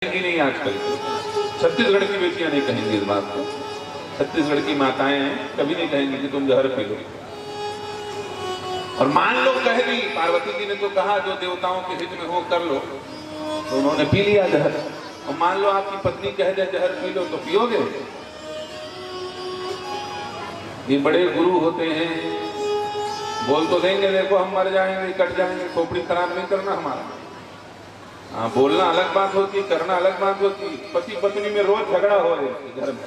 कहेंगी नहीं आजकल छत्तीसगढ़ की बेटियां नहीं कहेंगी इस बात को। छत्तीसगढ़ की माताएं हैं, कभी नहीं कहेंगी कि तुम जहर पी लो। और मान लो कह दी, पार्वती जी ने तो कहा जो देवताओं के हित में हो कर लो, तो उन्होंने पी लिया जहर। और मान लो आपकी पत्नी कह दे जहर पी लो, तो पियोगे? ये बड़े गुरु होते हैं, बोल तो देंगे देखो हम मर जाएंगे, कट जाएंगे, खोपड़ी खराब नहीं करना हमारा। हाँ, बोलना अलग बात होती, करना अलग बात होती। पति पत्नी में रोज झगड़ा हो रहे घर में।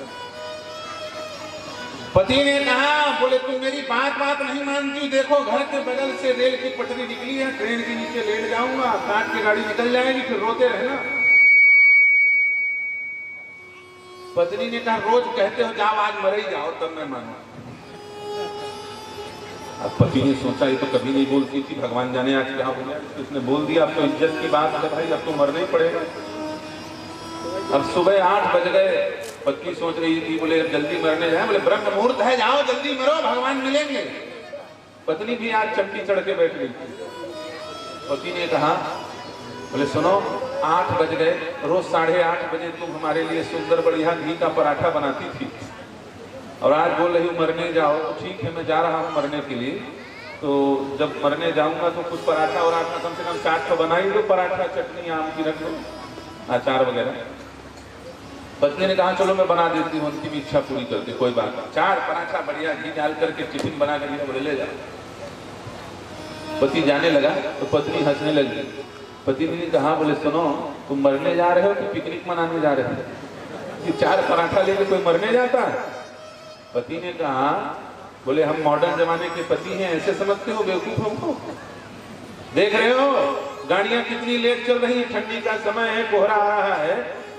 पति ने कहा, बोले तुम मेरी बात नहीं मानती, देखो घर के बगल से रेल की पटरी निकली है, ट्रेन के नीचे लेट जाऊंगा, काट के गाड़ी निकल जाएगी, फिर रोते रहना। पत्नी ने कहा रोज कहते हो, जाओ आज मर ही जाओ तब मैं मानू। अब पति ने सोचा ये तो कभी नहीं बोलती थी, भगवान जाने आज क्या हो गया, उसने बोल दिया। अब तो इज्जत की बात है भाई, अब तो मरना ही पड़ेगा। अब सुबह 8 बज गए, पत्नी सोच रही थी, बोले अब जल्दी मरने जाए, बोले ब्रह्म मुहूर्त है, जाओ जल्दी मरो, भगवान मिलेंगे। पत्नी भी आज चमटी चढ़ के बैठ गई। पति ने कहा, बोले सुनो 8 बज गए, रोज 8:30 बजे तुम हमारे लिए सुंदर बढ़िया घी का पराठा बनाती थी, और आज बोल रही हूँ मरने जाओ। तो ठीक है, मैं जा रहा हूँ मरने के लिए, तो जब मरने जाऊंगा तो कुछ पराठा और आपका कम से कम 4 तो बना ही दो, पराठा चटनी आम की रख दो, अचार वगैरह। पत्नी ने कहा चलो मैं बना देती हूँ, उनकी भी इच्छा पूरी करती, कोई बात नहीं। 4 पराठा बढ़िया घी डाल करके टिफिन बना कर दिया, बोले ले जाओ। पति जाने लगा तो पत्नी हंसने लगी। पति ने कहा, बोले सुनो तुम मरने जा रहे हो कि पिकनिक मनाने जा रहे हो? कि 4 पराठा लेके कोई मरने जाता है? पति ने कहा, बोले हम मॉडर्न जमाने के पति हैं, ऐसे समझते हो बेवकूफ हमको? देख रहे हो गाड़ियां कितनी लेट चल रही है, ठंडी का समय है, कोहरा आ रहा है।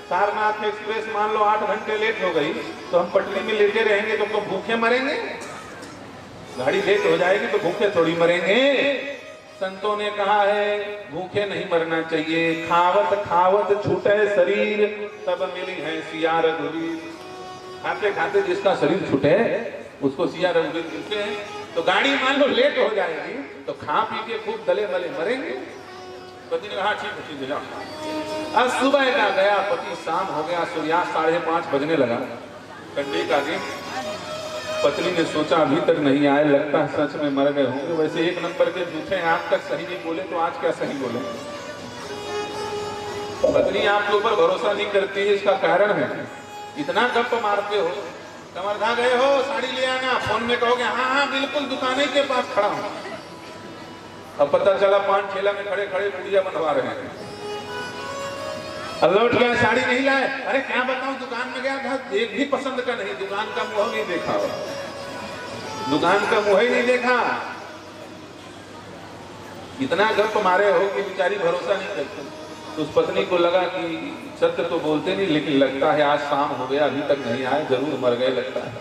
सारनाथ एक्सप्रेस मान लो 8 घंटे लेट हो गई, तो हम पटरी में लेटे रहेंगे तो भूखे मरेंगे? गाड़ी लेट हो जाएगी तो भूखे थोड़ी मरेंगे। संतों ने कहा है भूखे नहीं मरना चाहिए, खावत खावत छूटे शरीर, तब मिली है सिया रघुवीर। खाते खाते जिसका शरीर छूटे उसको सिया रघुवीर मिलते हैं। तो गाड़ी मान लो लेट हो जाएगी तो खा पी के खूब दले मले मरेंगे। पति ने कहा ठीक है जाओ। आज सुबह का गया पति, शाम हो गया, सूर्यास्त 5:30 बजने लगा, ठंडी का दिन। पत्नी ने सोचा अभी तक नहीं आए, लगता है सच में मर गए होंगे। वैसे 1 नंबर के झूठे, आज तक सही नहीं बोले तो आज क्या सही बोले? पत्नी आपके ऊपर भरोसा नहीं करती है, इसका कारण है इतना गप मारते हो। कमरधा गए हो, साड़ी ले आना, फोन में कहोगे हाँ बिल्कुल दुकाने के पास खड़ा हूं। अब पता चला पान ठेला में खड़े खड़े गुड़िया बनवा रहे हैं। लौट गया, साड़ी नहीं लाए, अरे क्या बताऊं दुकान में गया था, एक भी पसंद का नहीं, दुकान का मुंह नहीं देखा, दुकान का मुंह ही नहीं देखा। इतना गप मारे हो कि बेचारी भरोसा नहीं करती। तो उस पत्नी को लगा कि सत्य तो बोलते नहीं, लेकिन लगता है आज शाम हो गया अभी तक नहीं आए, जरूर मर गए लगता है।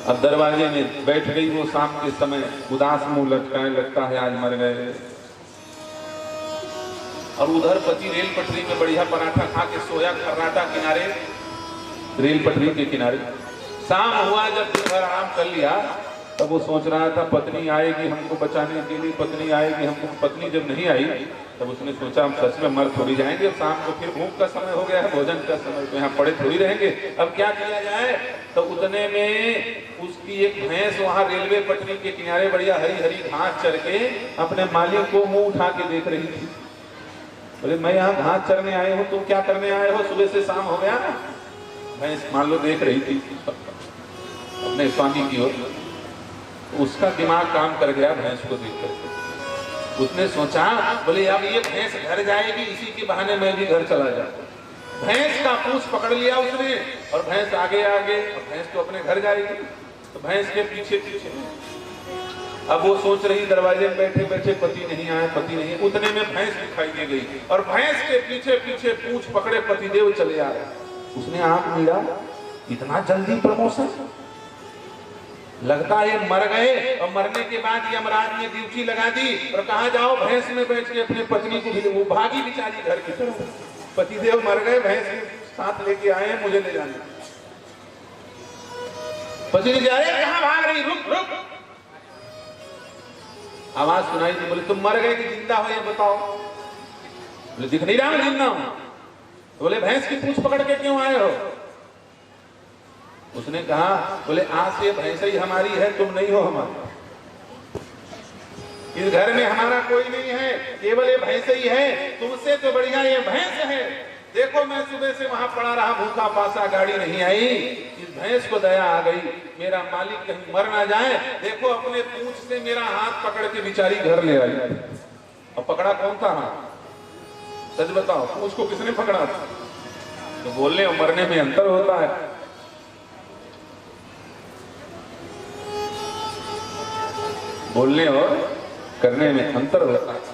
अब दरवाजे में बैठ गई वो शाम के समय, उदास मुंह लटकाए, लगता है आज मर गए। और उधर पति रेल पटरी में बढ़िया पराठा खा के सोया, खर्राटा किनारे, रेल पटरी के किनारे। शाम हुआ, जब दिन भर आराम कर लिया, तब वो सोच रहा था पत्नी आएगी हमको बचाने के लिए, पत्नी आएगी हमको। पत्नी जब नहीं आई तब उसने सोचा हम सच में मर थोड़ी जाएंगे, अब शाम को फिर भूख का समय हो गया है, भोजन का समय, तो यहाँ पड़े थोड़ी रहेंगे, अब क्या किया जाए। तो उतने में उसकी एक भैंस वहां रेलवे पटरी के किनारे बढ़िया हरी हरी घास चर के अपने मालिक को मुंह उठा के देख रही थी। बोले मैं यहाँ घास चरने आए हूँ, तुम क्या करने आए हो, सुबह से शाम हो गया ना। भैंस मान लो देख रही थी अपने स्वामी की ओर, उसका दिमाग काम कर गया भैंस को देख करके। उसने सोचा बोले अब ये भैंस घर जाएगी, इसी के बहाने मैं भी घर चला जाऊं। भैंस का पूंछ पकड़ लिया उसने, और भैंस आगे आगे, और भैंस तो अपने घर जाएगी, तो भैंस के पीछे पीछे। अब वो सोच रही दरवाजे में बैठे बैठे पति नहीं आए, पति नहीं। उतने में भैंस दिखाई दे गई, और भैंस के पीछे पीछे पूंछ पकड़े पतिदेव चले आ रहे। उसने आंख मिला, इतना जल्दी प्रमोशन, लगता है मर गए। और मरने के बाद यमराज ने ड्यूटी लगा दी और कहा जाओ भैंस में बैठ के अपने पत्नी को भी। वो भागी बेचारी घर की तरफ, पतिदेव मर गए, भैंस के साथ लेके आए हैं, मुझे ले जाना। पति ने कहा अरे कहां भाग रही, रुक रुक। आवाज सुनाई दी, बोले तुम मर गए कि जिंदा हो ये बताओ। बोले दिख नहीं रहा मैं जिंदा हूं। बोले भैंस की पूंछ पकड़ के क्यों आए हो? उसने कहा बोले आज से भैंस ही हमारी है, तुम नहीं हो हमारे। इस घर में हमारा कोई नहीं है, केवल ये भैंस ही है, तुमसे तो बढ़िया ये भैंस है। देखो मैं सुबह से वहां पड़ा रहा भूखा पासा, गाड़ी नहीं आई, इस भैंस को दया आ गई, मेरा मालिक कहीं मर ना जाए, देखो अपने पूंछ से मेरा हाथ पकड़ के बिचारी घर ले आई। अब पकड़ा कौन था हाथ? सच बताओ, पूंछ को किसने पकड़ा था? तो बोलने और मरने में अंतर होता है। बोलने और करने में अंतर होता है।